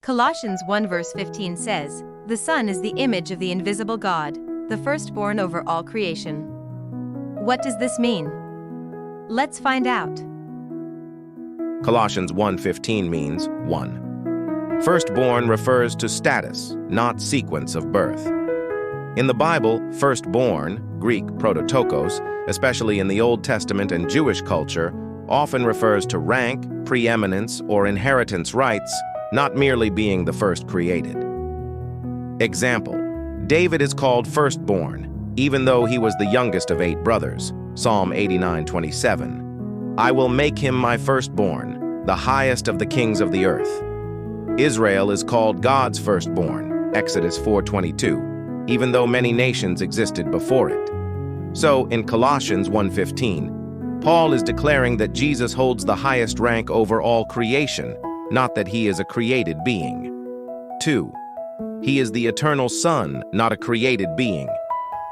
Colossians 1 verse 15 says, "The Son is the image of the invisible God, the firstborn over all creation." What does this mean? Let's find out. Colossians 1:15 means 1. Firstborn refers to status, not sequence of birth. In the Bible, firstborn, Greek prototokos, especially in the Old Testament and Jewish culture, often refers to rank, preeminence, or inheritance rights, not merely being the first created. Example: David is called firstborn, even though he was the youngest of 8 brothers. Psalm 89:27. I will make him my firstborn, the highest of the kings of the earth. Israel is called God's firstborn, Exodus 4:22, even though many nations existed before it. So, in Colossians 1:15, Paul is declaring that Jesus holds the highest rank over all creation, not that he is a created being. 2. He is the eternal Son, not a created being.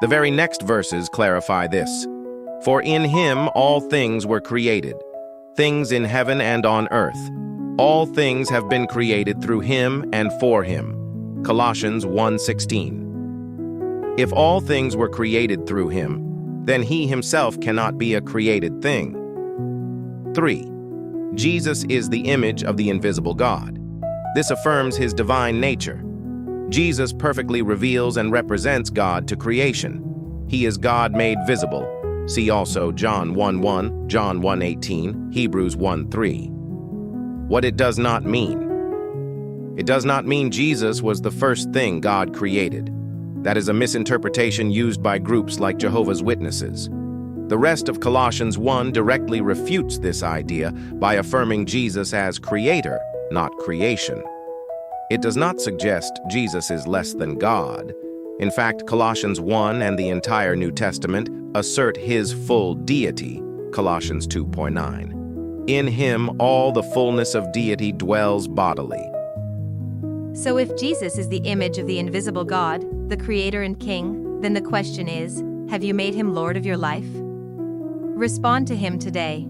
The very next verses clarify this. For in him all things were created, things in heaven and on earth. All things have been created through him and for him. Colossians 1:16. If all things were created through him, then he himself cannot be a created thing. 3. Jesus is the image of the invisible God. This affirms his divine nature. Jesus perfectly reveals and represents God to creation. He is God made visible. See also John 1:1, John 1:18, Hebrews 1:3. What it does not mean. It does not mean Jesus was the first thing God created. That is a misinterpretation used by groups like Jehovah's Witnesses. The rest of Colossians 1 directly refutes this idea by affirming Jesus as creator, not creation. It does not suggest Jesus is less than God. In fact, Colossians 1 and the entire New Testament assert his full deity, Colossians 2:9. In him all the fullness of deity dwells bodily. So if Jesus is the image of the invisible God, the Creator and King, then the question is, have you made him Lord of your life? Respond to him today.